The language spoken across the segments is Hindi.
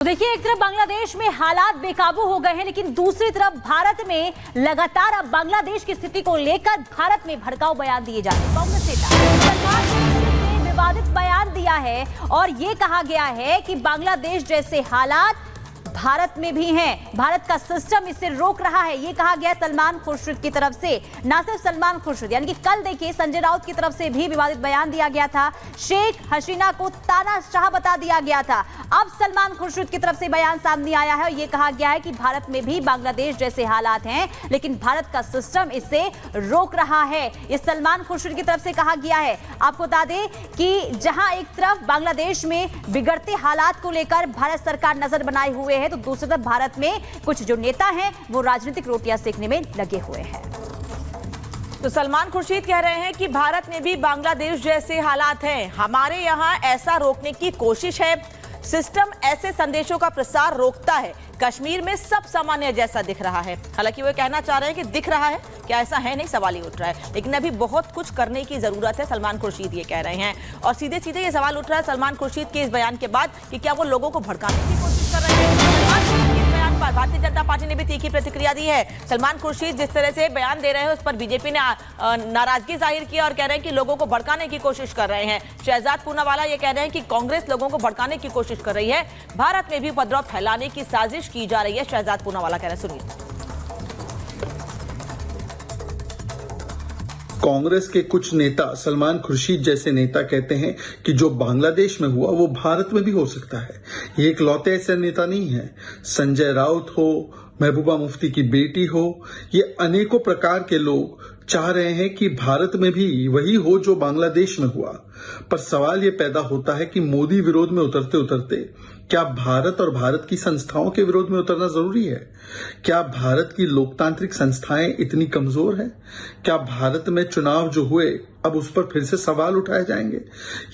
तो देखिए, एक तरफ बांग्लादेश में हालात बेकाबू हो गए हैं, लेकिन दूसरी तरफ भारत में लगातार अब बांग्लादेश की स्थिति को लेकर भारत में भड़काऊ बयान दिए जा रहे हैं। कांग्रेस नेता ने विवादित बयान दिया है और ये कहा गया है कि बांग्लादेश जैसे हालात भारत में भी हैं, भारत का सिस्टम इसे रोक रहा है। ये कहा गया सलमान खुर्शीद की तरफ से। ना सिर्फ सलमान खुर्शीद, यानी कि कल देखिए संजय राउत की तरफ से भी विवादित बयान दिया गया था। शेख हसीना को तानाशाह बता दिया गया था। अब सलमान खुर्शीद की तरफ से बयान सामने आया है और ये कहा गया है कि भारत में भी बांग्लादेश जैसे हालात हैं, लेकिन भारत का सिस्टम इसे रोक रहा है। ये सलमान खुर्शीद की तरफ से कहा गया है। आपको बता दें कि जहां एक तरफ बांग्लादेश में बिगड़ते हालात को लेकर भारत सरकार नजर बनाए हुए है, तो दूसरी तरफ भारत में कुछ जो नेता हैं वो राजनीतिक रोटियां सेकने में लगे हुए हैं। तो सलमान खुर्शीद कह रहे हैं कि भारत में भी बांग्लादेश जैसे हालात हैं, हमारे यहाँ ऐसा रोकने की कोशिश है, सिस्टम ऐसे संदेशों का प्रसार रोकता है। कश्मीर में सब सामान्य जैसा दिख रहा है। हालांकि वो कहना चाह रहे हैं कि दिख रहा है, क्या ऐसा है? नहीं, सवाल ही उठ रहा है। लेकिन अभी बहुत कुछ करने की जरूरत है, सलमान खुर्शीद ये कह रहे हैं। और सीधे सीधे ये सवाल उठ रहा है सलमान खुर्शीद के इस बयान के बाद कि क्या वो लोगों को भड़काने की कोशिश कर रहे हैं। भारतीय जनता पार्टी ने भी तीखी प्रतिक्रिया दी है। सलमान खुर्शीद जिस तरह से बयान दे रहे हैं उस पर बीजेपी ने नाराजगी जाहिर की और कह रहे हैं कि लोगों को भड़काने की कोशिश कर रहे हैं। शहजाद पूनावाला ये कह रहे हैं कि कांग्रेस लोगों को भड़काने की कोशिश कर रही है, भारत में भी उपद्रव फैलाने की साजिश की जा रही है। शहजाद पूनावाला कह रहे हैं, सुनिए। कांग्रेस के कुछ नेता, सलमान खुर्शीद जैसे नेता, कहते हैं कि जो बांग्लादेश में हुआ वो भारत में भी हो सकता है। ये एक लौते ऐसे नेता नहीं है। संजय राउत हो, महबूबा मुफ्ती की बेटी हो, ये अनेकों प्रकार के लोग चाह रहे हैं कि भारत में भी वही हो जो बांग्लादेश में हुआ। पर सवाल ये पैदा होता है कि मोदी विरोध में उतरते उतरते क्या भारत और भारत की संस्थाओं के विरोध में उतरना जरूरी है? क्या भारत की लोकतांत्रिक संस्थाएं इतनी कमजोर हैं? क्या भारत में चुनाव जो हुए अब उस पर फिर से सवाल उठाए जाएंगे?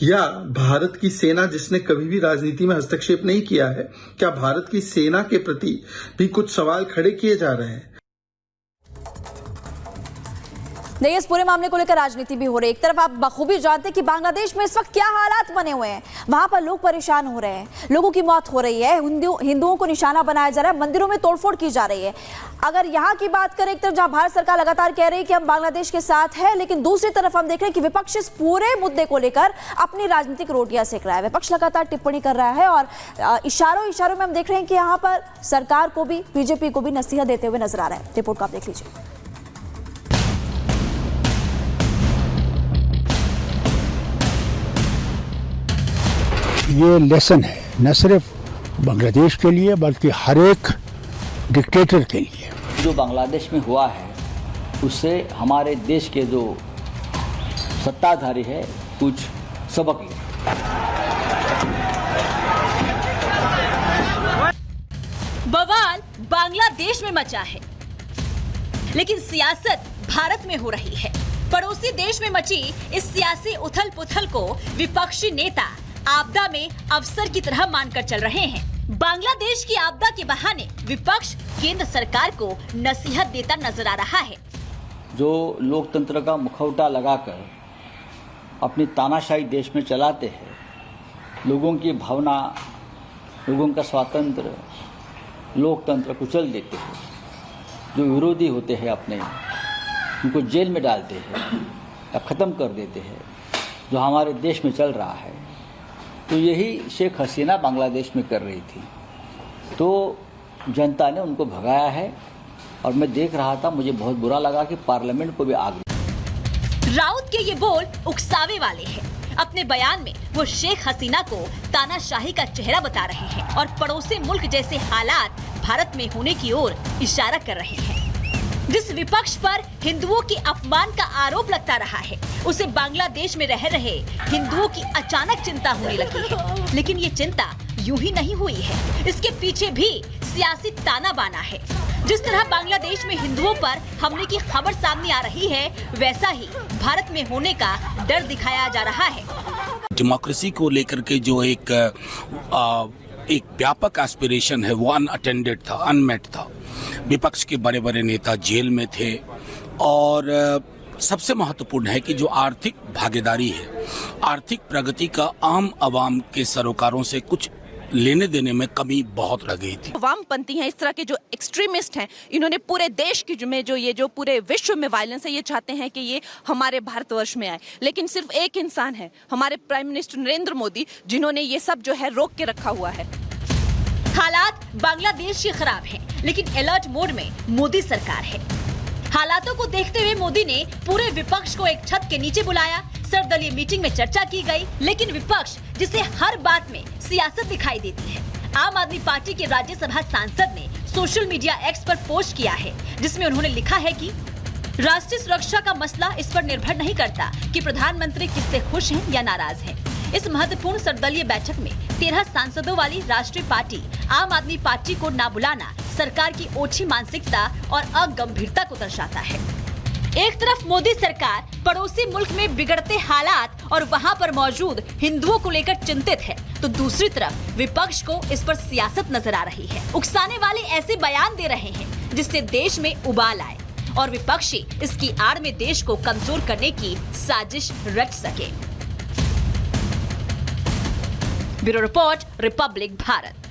या भारत की सेना, जिसने कभी भी राजनीति में हस्तक्षेप नहीं किया है, क्या भारत की सेना के प्रति भी कुछ सवाल खड़े किए जा रहे हैं? नहीं, इस पूरे मामले को लेकर राजनीति भी हो रही है। एक तरफ आप बखूबी जानते हैं कि बांग्लादेश में इस वक्त क्या हालात बने हुए हैं। वहां पर लोग परेशान हो रहे हैं, लोगों की मौत हो रही है, हिंदुओं को निशाना बनाया जा रहा है, मंदिरों में तोड़फोड़ की जा रही है। अगर यहाँ की बात करें, एक तरफ जहां भारत सरकार लगातार कह रही है कि हम बांग्लादेश के साथ है, लेकिन दूसरी तरफ हम देख रहे हैं कि विपक्ष इस पूरे मुद्दे को लेकर अपनी राजनीतिक रोटियां सेक रहा है। विपक्ष लगातार टिप्पणी कर रहा है और इशारों में हम देख रहे हैं कि यहाँ पर सरकार को भी, बीजेपी को भी नसीहत देते हुए नजर आ रहा है। रिपोर्ट को आप देख लीजिए। ये लेसन है न सिर्फ बांग्लादेश के लिए बल्कि हर एक डिक्टेटर के लिए। जो बांग्लादेश में हुआ है उससे हमारे देश के जो सत्ताधारी है कुछ सबक ले। बवाल बांग्लादेश में मचा है, लेकिन सियासत भारत में हो रही है। पड़ोसी देश में मची इस सियासी उथल पुथल को विपक्षी नेता आपदा में अवसर की तरह मानकर चल रहे हैं। बांग्लादेश की आपदा के बहाने विपक्ष केंद्र सरकार को नसीहत देता नजर आ रहा है। जो लोकतंत्र का मुखौटा लगाकर अपनी तानाशाही देश में चलाते हैं, लोगों की भावना, लोगों का स्वातंत्र, लोकतंत्र कुचल देते हैं। जो विरोधी होते हैं अपने, उनको जेल में डालते हैं या खत्म कर देते हैं। जो हमारे देश में चल रहा है, तो यही शेख हसीना बांग्लादेश में कर रही थी। तो जनता ने उनको भगाया है और मैं देख रहा था, मुझे बहुत बुरा लगा कि पार्लियामेंट को भी आग। राउत के ये बोल उकसावे वाले हैं। अपने बयान में वो शेख हसीना को तानाशाही का चेहरा बता रहे हैं और पड़ोसी मुल्क जैसे हालात भारत में होने की ओर इशारा कर रहे हैं। जिस विपक्ष पर हिंदुओं के अपमान का आरोप लगता रहा है, उसे बांग्लादेश में रह रहे हिंदुओं की अचानक चिंता होने लगी है। लेकिन ये चिंता यूं ही नहीं हुई है, इसके पीछे भी सियासी ताना बाना है। जिस तरह बांग्लादेश में हिंदुओं पर हमले की खबर सामने आ रही है, वैसा ही भारत में होने का डर दिखाया जा रहा है। डेमोक्रेसी को लेकर के जो एक व्यापक एस्पिरेशन है वो अनअटेंडेड था, अनमेट था। विपक्ष के बड़े बड़े नेता जेल में थे और सबसे महत्वपूर्ण है कि जो आर्थिक भागीदारी है, आर्थिक प्रगति का आम आवाम के सरोकारों से कुछ लेने देने में कमी बहुत रह गई थी। वामपंथी हैं, इस तरह के जो एक्सट्रीमिस्ट हैं, इन्होंने पूरे देश की में जो पूरे विश्व में वायलेंस है, ये चाहते हैं कि ये हमारे भारतवर्ष में आए। लेकिन सिर्फ एक इंसान है, हमारे प्राइम मिनिस्टर नरेंद्र मोदी, जिन्होंने ये सब जो है रोक के रखा हुआ है। हालात बांग्लादेश के खराब हैं, लेकिन अलर्ट मोड में मोदी सरकार है। हालातों को देखते हुए मोदी ने पूरे विपक्ष को एक छत के नीचे बुलाया। सर्वदलीय मीटिंग में चर्चा की गई, लेकिन विपक्ष जिसे हर बात में सियासत दिखाई देती है। आम आदमी पार्टी के राज्यसभा सांसद ने सोशल मीडिया एक्स पर पोस्ट किया है, जिसमें उन्होंने लिखा है कि राष्ट्रीय सुरक्षा का मसला इस पर निर्भर नहीं करता कि प्रधानमंत्री किससे खुश हैं या नाराज हैं। इस महत्वपूर्ण सर्वदलीय बैठक में 13 सांसदों वाली राष्ट्रीय पार्टी आम आदमी पार्टी को ना बुलाना सरकार की ओछी मानसिकता और अगंभीरता को दर्शाता है। एक तरफ मोदी सरकार पड़ोसी मुल्क में बिगड़ते हालात और वहां पर मौजूद हिंदुओं को लेकर चिंतित है, तो दूसरी तरफ विपक्ष को इस पर सियासत नजर आ रही है। उकसाने वाले ऐसे बयान दे रहे हैं जिससे देश में उबाल आए और विपक्षी इसकी आड़ में देश को कमजोर करने की साजिश रच सके। Bureau report, Republic Bharat.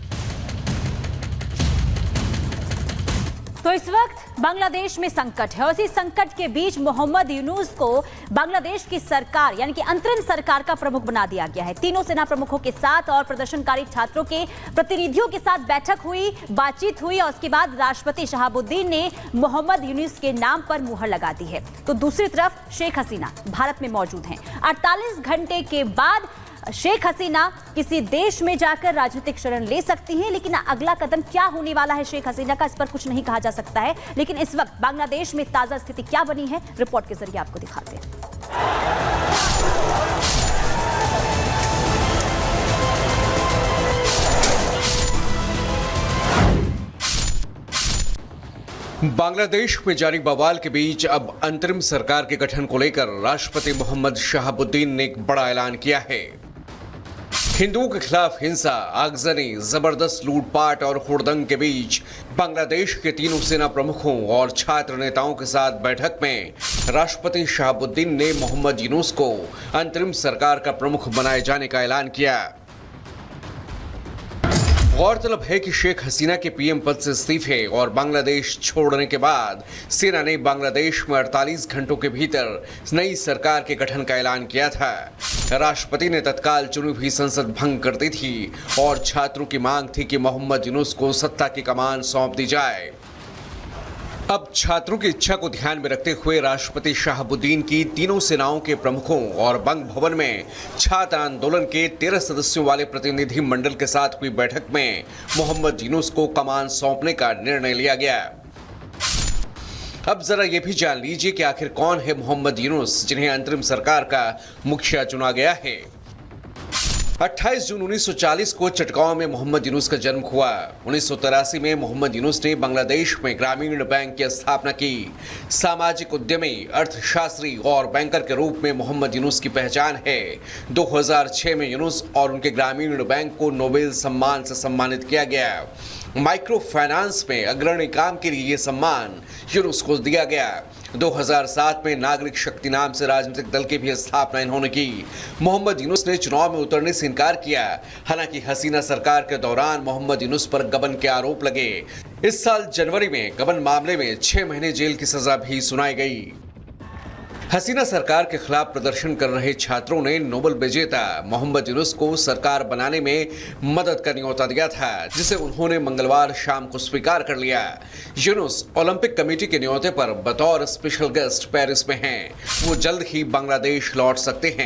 तो इस वक्त बांग्लादेश में संकट है और इसी संकट के बीच मोहम्मद यूनुस को बांग्लादेश की सरकार यानी कि अंतरिम सरकार का प्रमुख बना दिया गया है। तीनों सेना प्रमुखों के साथ और प्रदर्शनकारी छात्रों के प्रतिनिधियों के साथ बैठक हुई, बातचीत हुई और उसके बाद राष्ट्रपति शहाबुद्दीन ने मोहम्मद यूनुस के नाम पर मुहर लगा दी है। तो दूसरी तरफ शेख हसीना भारत में मौजूद हैं। 48 घंटे के बाद शेख हसीना किसी देश में जाकर राजनीतिक शरण ले सकती हैं, लेकिन अगला कदम क्या होने वाला है शेख हसीना का, इस पर कुछ नहीं कहा जा सकता है। लेकिन इस वक्त बांग्लादेश में ताजा स्थिति क्या बनी है, रिपोर्ट के जरिए आपको दिखाते हैं। बांग्लादेश में जारी बवाल के बीच अब अंतरिम सरकार के गठन को लेकर राष्ट्रपति मोहम्मद शहाबुद्दीन ने एक बड़ा ऐलान किया है। हिंदुओं के खिलाफ हिंसा, आगजनी, जबरदस्त लूटपाट और हुड़दंग के बीच बांग्लादेश के तीनों सेना प्रमुखों और छात्र नेताओं के साथ बैठक में राष्ट्रपति शहाबुद्दीन ने मोहम्मद यूनुस को अंतरिम सरकार का प्रमुख बनाए जाने का ऐलान किया। गौरतलब है कि शेख हसीना के पीएम पद से इस्तीफे और बांग्लादेश छोड़ने के बाद सेना ने बांग्लादेश में 48 घंटों के भीतर नई सरकार के गठन का ऐलान किया था। राष्ट्रपति ने तत्काल चुनी हुई संसद भंग कर दी थी और छात्रों की मांग थी कि मोहम्मद यूनुस को सत्ता की कमान सौंप दी जाए। अब छात्रों की इच्छा को ध्यान में रखते हुए राष्ट्रपति शहाबुद्दीन की तीनों सेनाओं के प्रमुखों और बंग भवन में छात्र आंदोलन के 13 सदस्यों वाले प्रतिनिधि मंडल के साथ हुई बैठक में मोहम्मद यूनुस को कमान सौंपने का निर्णय लिया गया। अब जरा ये भी जान लीजिए कि आखिर कौन है मोहम्मद यूनुस, जिन्हें अंतरिम सरकार का मुखिया चुना गया है। 28 जून 1940 को चटगांव में मोहम्मद यूनुस का जन्म हुआ। 1983 में मोहम्मद यूनुस ने बांग्लादेश में ग्रामीण बैंक की स्थापना की। सामाजिक उद्यमी, अर्थशास्त्री और बैंकर के रूप में मोहम्मद यूनुस की पहचान है। 2006 में यूनुस और उनके ग्रामीण बैंक को नोबेल सम्मान से सम्मानित किया गया। माइक्रो फाइनेंस में अग्रणी काम के लिए ये सम्मान यूनुस को दिया गया। 2007 में नागरिक शक्ति नाम से राजनीतिक दल की भी स्थापना इन्होंने की। मोहम्मद यूनुस ने चुनाव में उतरने से इनकार किया। हालांकि हसीना सरकार के दौरान मोहम्मद यूनुस पर गबन के आरोप लगे। इस साल जनवरी में गबन मामले में 6 महीने जेल की सजा भी सुनाई गई। हसीना सरकार के खिलाफ प्रदर्शन कर रहे छात्रों ने नोबेल विजेता मोहम्मद यूनुस को सरकार बनाने में मदद का न्योता दिया था, जिसे उन्होंने मंगलवार शाम को स्वीकार कर लिया। यूनुस ओलंपिक कमेटी के न्योते पर बतौर स्पेशल गेस्ट पेरिस में हैं। वो जल्द ही बांग्लादेश लौट सकते हैं।